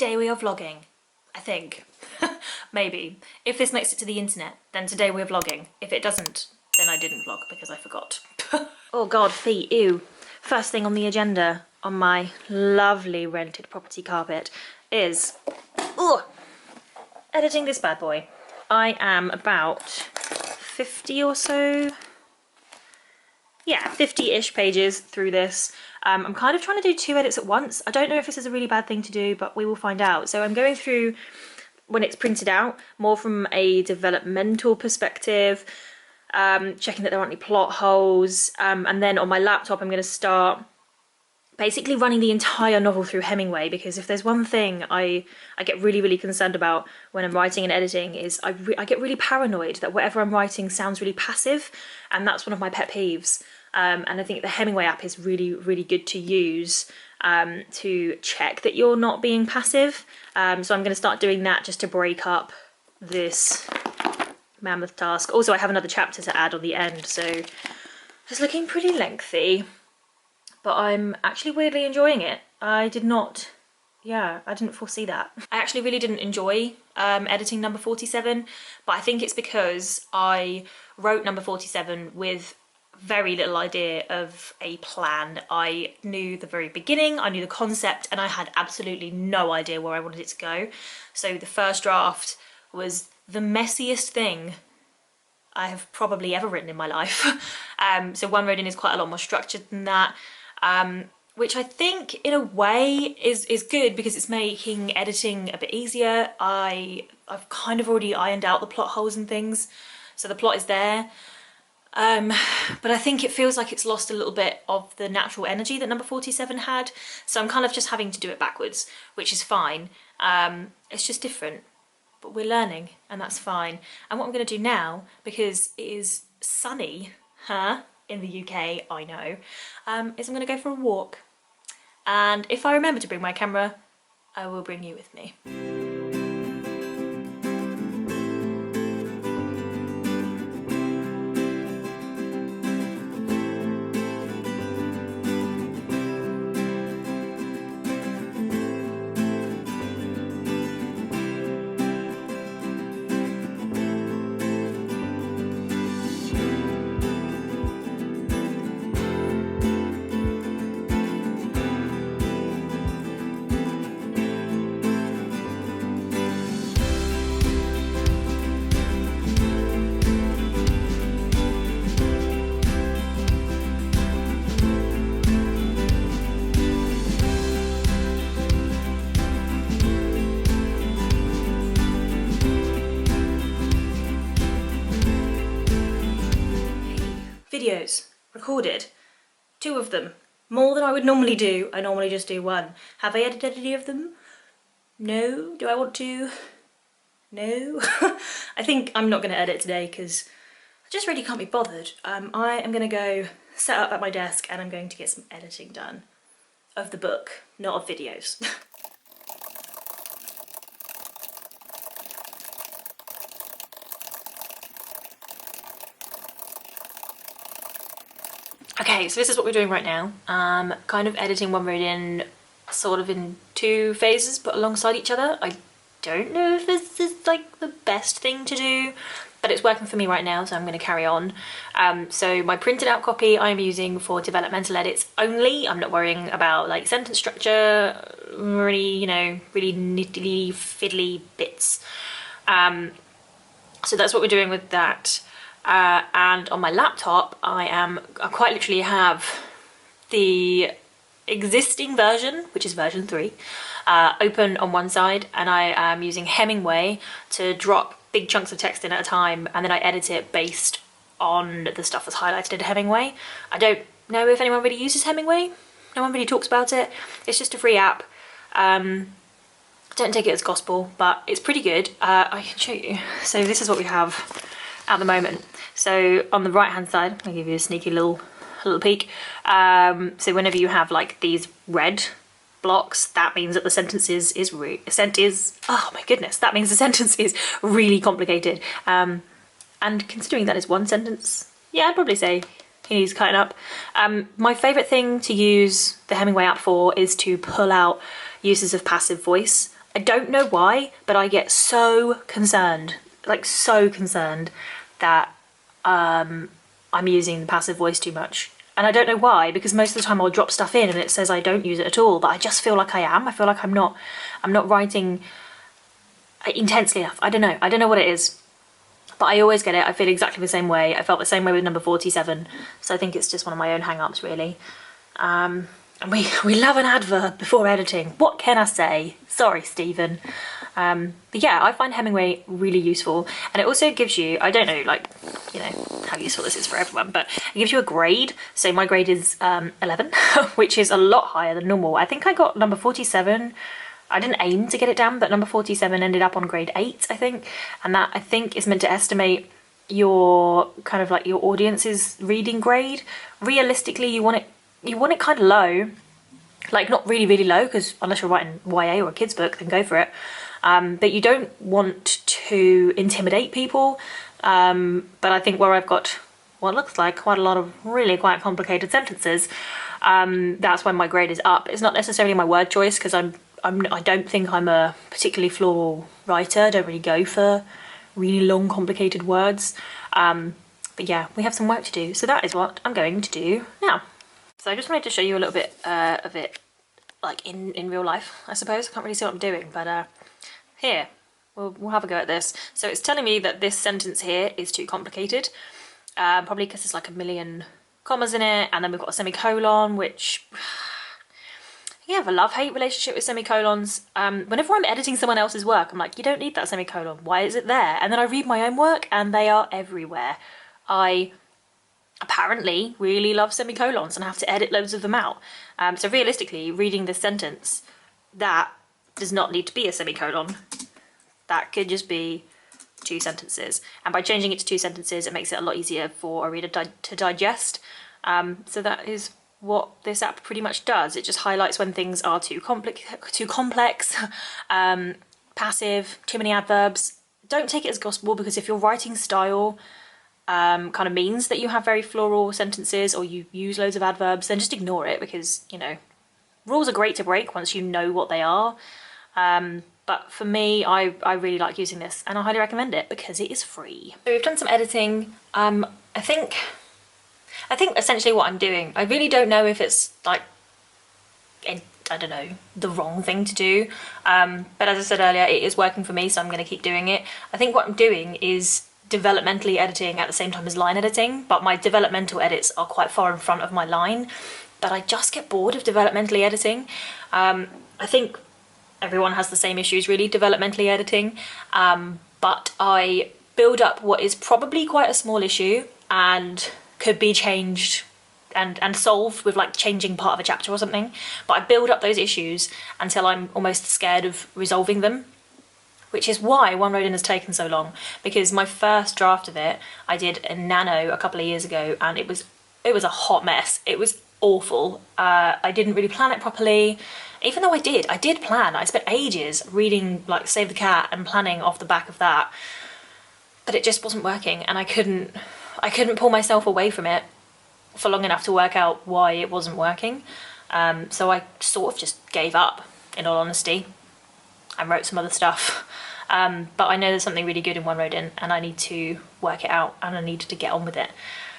today we are vlogging, I think. Maybe. If this makes it to the internet, then today we're vlogging. If it doesn't, then I didn't vlog because I forgot. Oh god, feet, ew. First thing on the agenda on my lovely rented property carpet is editing this bad boy. I am about 50 or so, yeah, 50-ish pages through this. I'm kind of trying to do 2 edits at once. I don't know if this is a really bad thing to do, but we will find out. So I'm going through, when it's printed out, more from a developmental perspective, checking that there aren't any plot holes, and then on my laptop I'm going to start basically running the entire novel through Hemingway, because if there's one thing I get really concerned about when I'm writing and editing is I get really paranoid that whatever I'm writing sounds really passive, and that's one of my pet peeves. And I think the Hemingway app is really good to use to check that you're not being passive. So I'm going to start doing that just to break up this mammoth task. Also, I have another chapter to add on the end, so it's looking pretty lengthy, but I'm actually weirdly enjoying it. I didn't foresee that. I actually really didn't enjoy editing number 47, but I think it's because I wrote number 47 with very little idea of a plan. I knew the very beginning, I knew the concept, and I had absolutely no idea where I wanted it to go. So the first draft was the messiest thing I have probably ever written in my life. So One Road In is quite a lot more structured than that, which I think in a way is good because it's making editing a bit easier. I've kind of already ironed out the plot holes and things, so the plot is there. But I think it feels like it's lost a little bit of the natural energy that number 47 had, so I'm kind of just having to do it backwards, which is fine. It's just different, but we're learning, and that's fine. And what I'm going to do now, because it is sunny in the UK, I know, is I'm going to go for a walk, and if I remember to bring my camera, I will bring you with me. Videos recorded, 2 of them, more than I would normally do. I normally just do 1. Have I edited any of them? No. Do I want to? No. I think I'm not going to edit today because I just really can't be bothered. I am going to go set up at my desk and I'm going to get some editing done of the book, not of videos. Okay, so this is what we're doing right now. Kind of editing One Road In sort of in 2 phases but alongside each other. I don't know if this is like the best thing to do, but it's working for me right now, so I'm going to carry on. So my printed out copy I'm using for developmental edits only. I'm not worrying about like sentence structure or any, you know, really niddly fiddly bits. So that's what we're doing with that. And on my laptop I quite literally have the existing version, which is version 3, open on one side, and I am using Hemingway to drop big chunks of text in at a time, and then I edit it based on the stuff that's highlighted in Hemingway. I don't know if anyone really uses Hemingway. No one really talks about it. It's just a free app. Don't take it as gospel, but it's pretty good. I can show you. So this is what we have at the moment. So on the right hand side, I'll give you a sneaky little peek. So whenever you have like these red blocks, that means that the sentence oh my goodness, that means the sentence is really complicated. And considering that is one sentence, yeah, I'd probably say he needs cutting up. My favourite thing to use the Hemingway app for is to pull out uses of passive voice. I don't know why, but I get so concerned, like so concerned that I'm using the passive voice too much. And I don't know why, because most of the time I'll drop stuff in and it says I don't use it at all, but I just feel like I am. I feel like I'm not writing intensely enough. I don't know what it is. But I always get it. I feel exactly the same way. I felt the same way with number 47. So I think it's just one of my own hang-ups, really. And we love an adverb before editing. What can I say? Sorry, Stephen. But yeah, I find Hemingway really useful. And it also gives you, I don't know, like, you know, how useful this is for everyone, but it gives you a grade. So my grade is 11, which is a lot higher than normal. I think I got number 47. I didn't aim to get it down, but number 47 ended up on grade 8, I think. And that, I think, is meant to estimate your kind of like your audience's reading grade. Realistically, you want it kind of low, like not really, really low, because unless you're writing YA or a kid's book, then go for it. But you don't want to intimidate people. But I think where I've got what looks like quite a lot of really quite complicated sentences, that's when my grade is up. It's not necessarily my word choice, because I don't think I'm a particularly floral writer. I don't really go for really long, complicated words. But yeah, we have some work to do. So that is what I'm going to do now. So I just wanted to show you a little bit of it, like in real life, I suppose. I can't really see what I'm doing, but here, we'll have a go at this. So it's telling me that this sentence here is too complicated, probably because there's like a million commas in it, and then we've got a semicolon, which... You have a love-hate relationship with semicolons. Whenever I'm editing someone else's work, I'm like, you don't need that semicolon. Why is it there? And then I read my own work and they are everywhere. I apparently really love semicolons and have to edit loads of them out. So realistically, reading this sentence, that does not need to be a semicolon. That could just be 2 sentences. And by changing it to 2 sentences, it makes it a lot easier for a reader to digest. So that is what this app pretty much does. It just highlights when things are too complex, passive, too many adverbs. Don't take it as gospel, because if your writing style kind of means that you have very floral sentences or you use loads of adverbs, then just ignore it, because, you know, rules are great to break once you know what they are. But for me, I really like using this, and I highly recommend it because it is free. So we've done some editing. I think essentially what I'm doing, I really don't know if it's like, I don't know, the wrong thing to do. But as I said earlier, it is working for me, so I'm going to keep doing it. I think what I'm doing is developmentally editing at the same time as line editing, but my developmental edits are quite far in front of my line. But I just get bored of developmentally editing. I think everyone has the same issues really, developmentally editing. But I build up what is probably quite a small issue and could be changed and solved with like changing part of a chapter or something, but I build up those issues until I'm almost scared of resolving them, which is why One Road In has taken so long, because my first draft of it I did in Nano a couple of years ago, and it was a hot mess. It was awful. I didn't really plan it properly, even though I did plan. I spent ages reading like Save the Cat and planning off the back of that, but it just wasn't working, and I couldn't pull myself away from it for long enough to work out why it wasn't working. So I sort of just gave up, in all honesty, and wrote some other stuff. But I know there's something really good in One Road In, and I need to work it out, and I need to get on with it.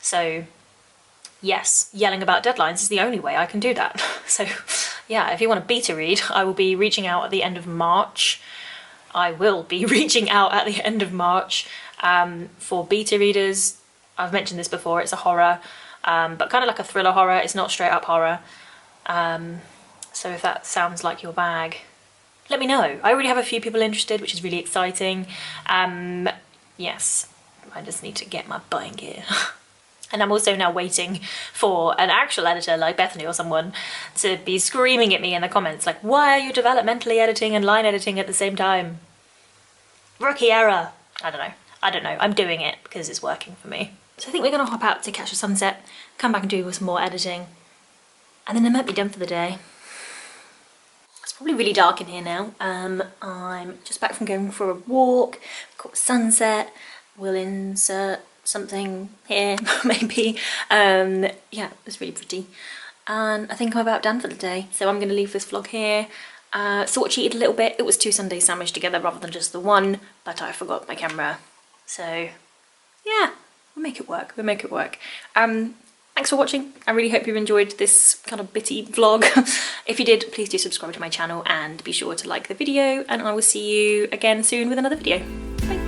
So yes, yelling about deadlines is the only way I can do that. So yeah, if you want a beta read, I will be reaching out at the end of March. For beta readers. I've mentioned this before, it's a horror, but kind of like a thriller horror. It's not straight up horror. So if that sounds like your bag, let me know. I already have a few people interested, which is really exciting. Yes, I just need to get my butt in gear. And I'm also now waiting for an actual editor like Bethany or someone to be screaming at me in the comments like, why are you developmentally editing and line editing at the same time? Rookie error. I don't know. I'm doing it because it's working for me. So I think we're going to hop out to catch a sunset, come back and do some more editing, and then I might be done for the day. It's probably really dark in here now. I'm just back from going for a walk, got sunset, we'll insert something here, maybe. Yeah, it was really pretty. And I think I'm about done for the day. So I'm going to leave this vlog here. Sort of cheated a little bit. It was 2 Sundays sandwiched together rather than just the one, but I forgot my camera. So yeah, we'll make it work. We'll make it work. Thanks for watching. I really hope you've enjoyed this kind of bitty vlog. If you did, please do subscribe to my channel and be sure to like the video, and I will see you again soon with another video. Bye.